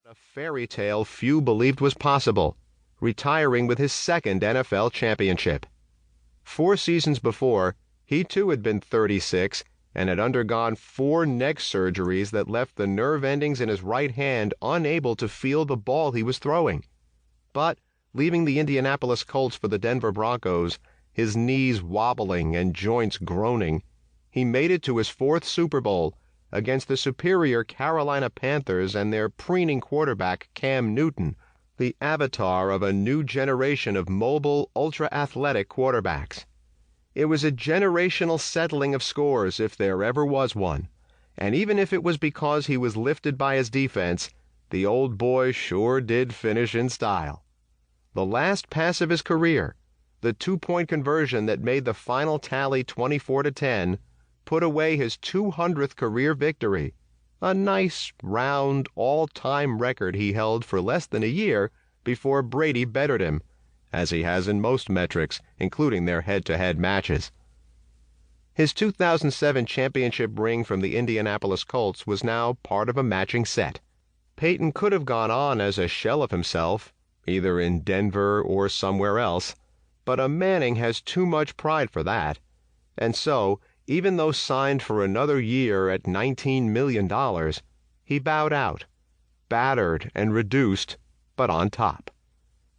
A fairy tale few believed was possible, retiring with his second NFL championship. 4 seasons before, he too had been 36 and had undergone 4 neck surgeries that left the nerve endings in his right hand unable to feel the ball he was throwing. But, leaving the Indianapolis Colts for the Denver Broncos, his knees wobbling and joints groaning, he made it to his 4th Super Bowl against the superior Carolina Panthers and their preening quarterback Cam Newton, the avatar of a new generation of mobile, ultra-athletic quarterbacks. It was a generational settling of scores if there ever was one, and even if it was because he was lifted by his defense, the old boy sure did finish in style. The last pass of his career, the 2-point conversion that made the final tally 24-10, put away his 200th career victory, a nice, round, all-time record he held for less than a year before Brady bettered him, as he has in most metrics, including their head-to-head matches. His 2007 championship ring from the Indianapolis Colts was now part of a matching set. Peyton could have gone on as a shell of himself, either in Denver or somewhere else, but a Manning has too much pride for that, and so, even though signed for another year at $19 million, he bowed out, battered and reduced, but on top.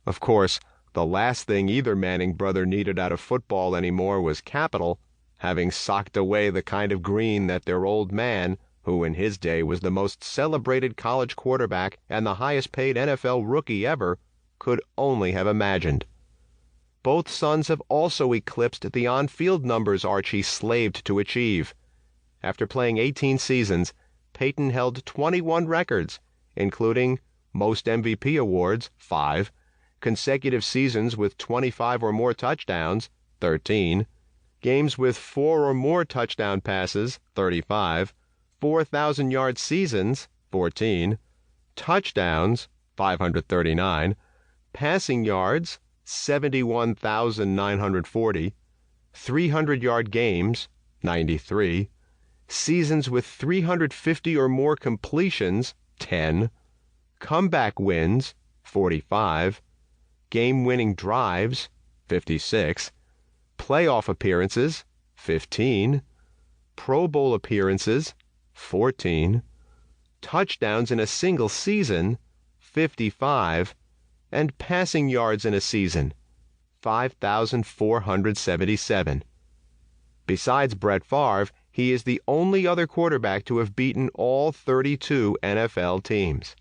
Of course, the last thing either Manning brother needed out of football anymore was capital, having socked away the kind of green that their old man, who in his day was the most celebrated college quarterback and the highest-paid NFL rookie ever, could only have imagined. Both sons have also eclipsed the on-field numbers Archie slaved to achieve. After playing 18 seasons, Peyton held 21 records, including most MVP awards, 5, consecutive seasons with 25 or more touchdowns, 13, games with 4 or more touchdown passes, 35, 4,000-yard seasons, 14, touchdowns, 539, passing yards, 71,940, 300-yard games, 93, seasons with 350 or more completions, 10, comeback wins, 45, game-winning drives, 56, playoff appearances, 15, Pro Bowl appearances, 14, touchdowns in a single season, 55, and passing yards in a season, 5,477. Besides Brett Favre, he is the only other quarterback to have beaten all 32 NFL teams,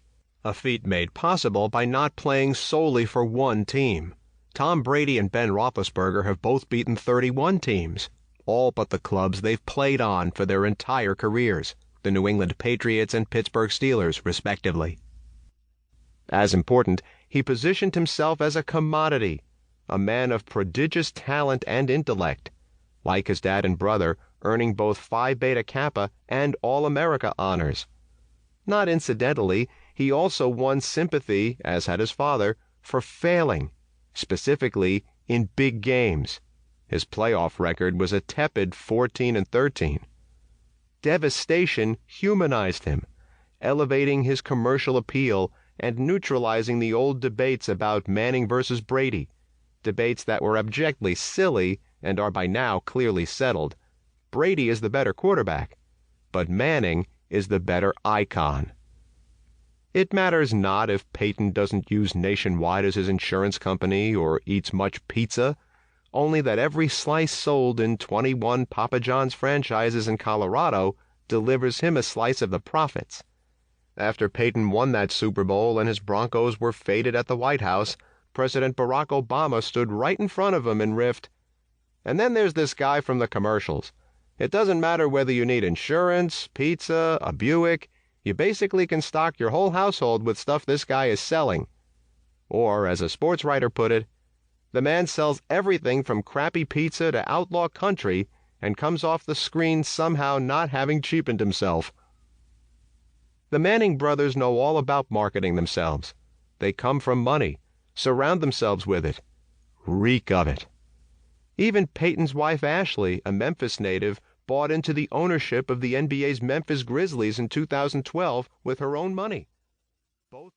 a feat made possible by not playing solely for one team. Tom Brady and Ben Roethlisberger have both beaten 31 teams, all but the clubs they've played on for their entire careers, the New England Patriots and Pittsburgh Steelers, respectively. As important, he positioned himself as a commodity, a man of prodigious talent and intellect, like his dad and brother, earning both Phi Beta Kappa and All-America honors. Not incidentally, he also won sympathy, as had his father, for failing, specifically in big games. His playoff record was a tepid 14-13. Devastation humanized him, elevating his commercial appeal and neutralizing the old debates about Manning versus Brady, debates that were abjectly silly and are by now clearly settled. Brady is the better quarterback, but Manning is the better icon. It matters not if Peyton doesn't use Nationwide as his insurance company or eats much pizza, only that every slice sold in 21 Papa John's franchises in Colorado delivers him a slice of the profits. After Peyton won that Super Bowl and his Broncos were faded at the White House, President Barack Obama stood right in front of him and riffed, "And then there's this guy from the commercials. It doesn't matter whether you need insurance, pizza, a Buick, you basically can stock your whole household with stuff this guy is selling." Or, as a sports writer put it, "The man sells everything from crappy pizza to outlaw country and comes off the screen somehow not having cheapened himself." The Manning brothers know all about marketing themselves. They come from money, surround themselves with it, reek of it. Even Peyton's wife Ashley, a Memphis native, bought into the ownership of the NBA's Memphis Grizzlies in 2012 with her own money. Both